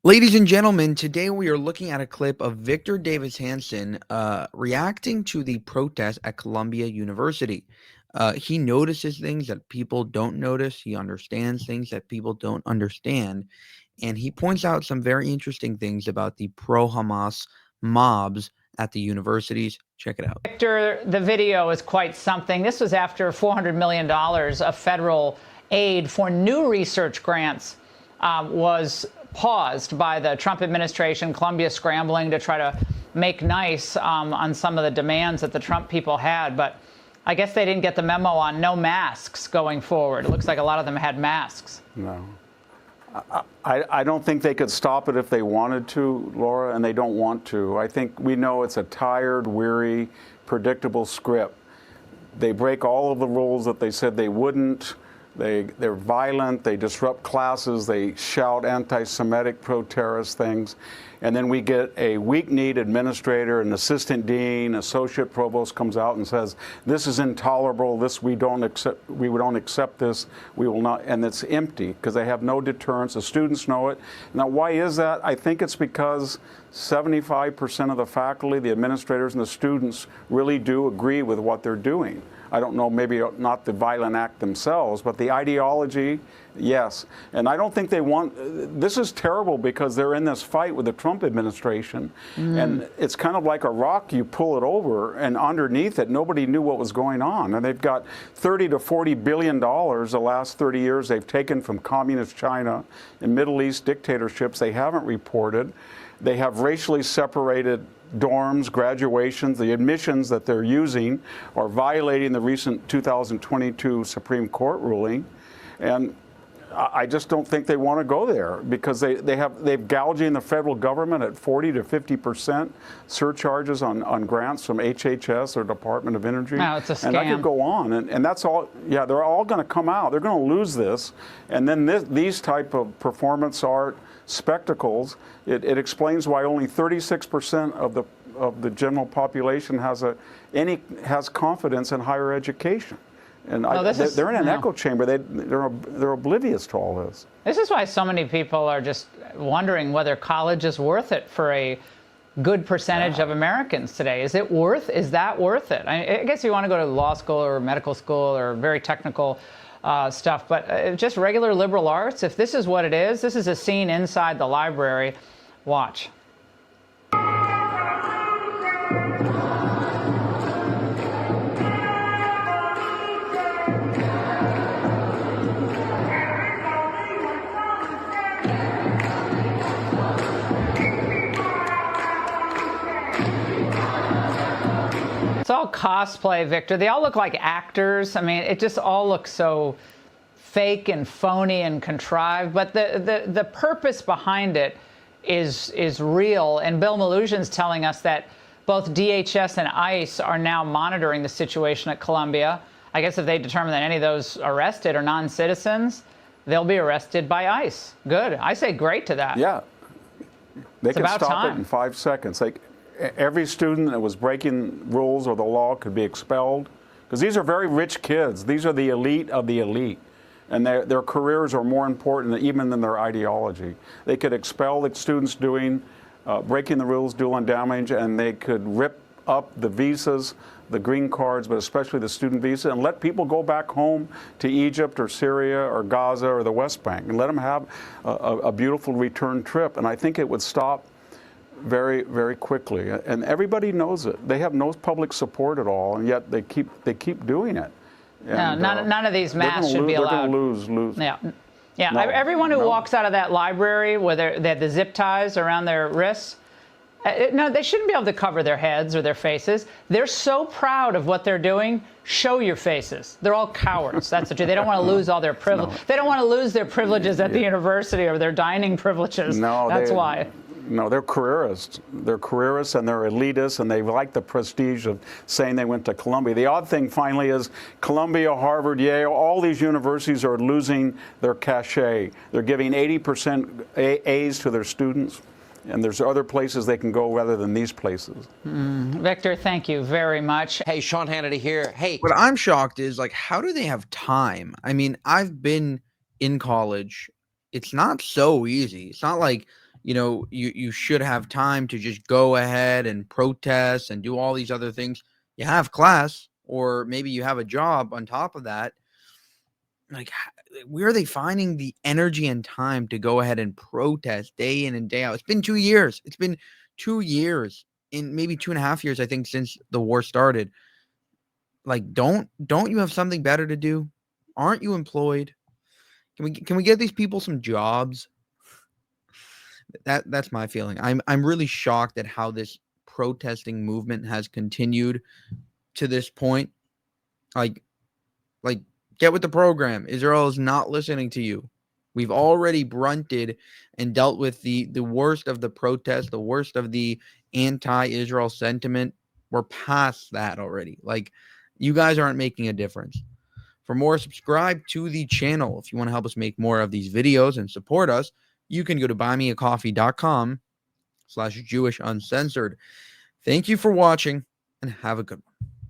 Ladies and gentlemen, today we are looking at a clip of Victor Davis Hanson reacting to the protest at Columbia University. He notices things that people don't notice. He understands things that people don't understand. And he points out some very interesting things about the pro-Hamas mobs at the universities. Check it out. Victor, the video is quite something. This was after $400 million of federal aid for new research grants was paused by the Trump administration. Columbia scrambling to try to make nice on some of the demands that the Trump people had. But I guess they didn't get the memo on no masks going forward. It looks like a lot of them had masks. No. I don't think they could stop it if they wanted to, Laura, and they don't want to. I think we know it's a tired, weary, predictable script. They break all of the rules that they said they wouldn't. They're violent, they disrupt classes, they shout anti-Semitic pro-terrorist things. And then we get a weak-kneed administrator, an assistant dean, associate provost comes out and says, this is intolerable, we don't accept this, we will not, and it's empty because they have no deterrence. The students know it. Now, why is that? I think it's because 75% of the faculty, the administrators, and the students really do agree with what they're doing. I don't know, maybe not the violent act themselves, but the ideology, yes. And I don't think they want, this is terrible because they're in this fight with the Trump administration. And it's kind of like a rock, you pull it over, and underneath it, nobody knew what was going on. And they've got $30 to $40 billion the last 30 years they've taken from communist China and Middle East dictatorships they haven't reported. They have racially separated dorms, graduations, the admissions that they're using are violating the recent 2022 Supreme Court ruling. And I just don't think they want to go there because they've gouging the federal government at 40 to 50% surcharges on grants from HHS or Department of Energy. No, it's a scam. And I could go on. And that's all, yeah, they're all going to come out. They're going to lose this. And then these type of performance art spectacles, it explains why only 36% of the general population has confidence in higher education. And they're in an echo chamber. They're oblivious to all this. This is why so many people are just wondering whether college is worth it for a good percentage of Americans today. Is that worth it? I guess you want to go to law school or medical school or very technical stuff, but just regular liberal arts, if this is what it is, this is a scene inside the library. Watch. It's all cosplay, Victor. They all look like actors. I mean, it just all looks so fake and phony and contrived. But the purpose behind it is real. And Bill Maloogian's telling us that both DHS and ICE are now monitoring the situation at Columbia. I guess if they determine that any of those arrested are non-citizens, they'll be arrested by ICE. Good. I say great to that. Yeah. They can stop time. it in 5 seconds. Every student that was breaking rules or the law could be expelled because these are very rich kids. These are the elite of the elite. And their careers are more important even than their ideology. They could expel the students doing, breaking the rules, doing damage, and they could rip up the visas, the green cards, but especially the student visa, and let people go back home to Egypt or Syria or Gaza or the West Bank and let them have a beautiful return trip. And I think it would stop very, very quickly. And everybody knows it. They have no public support at all, and yet they keep doing it. And, no, none of these masks should be allowed. They're going to lose. Yeah. No, everyone who walks out of that library with they have the zip ties around their wrists, no, they shouldn't be able to cover their heads or their faces. They're so proud of what they're doing. Show your faces. They're all cowards. That's the truth. They don't want to lose all their privileges. No. They don't want to lose their privileges at the university or their dining privileges. No, that's why. No, they're careerists. They're careerists and they're elitists, and they like the prestige of saying they went to Columbia. The odd thing, finally, is Columbia, Harvard, Yale, all these universities are losing their cachet. They're giving 80% A's to their students, and there's other places they can go rather than these places. Victor, thank you very much. Hey, Sean Hannity here. Hey. What I'm shocked is, like, how do they have time? I mean, I've been in college. It's not so easy. It's not like you should have time to just go ahead and protest and do all these other things. You have class, or maybe you have a job on top of that. Like, where are they finding the energy and time to go ahead and protest day in and day out? It's been 2 years. It's been 2 years, in maybe 2.5 years, I think, since the war started. Like, don't you have something better to do? Aren't you employed? Can we get these people some jobs? That's my feeling. I'm really shocked at how this protesting movement has continued to this point. Like like get with the program. Israel is not listening to you. We've already brunted and dealt with the worst of the protests, the worst of the anti-Israel sentiment. We're past that already. Like, you guys aren't making a difference. For more, subscribe to the channel. If you want to help us make more of these videos and support us, you can go to buymeacoffee.com/JewishUncensored. Thank you for watching, and have a good one.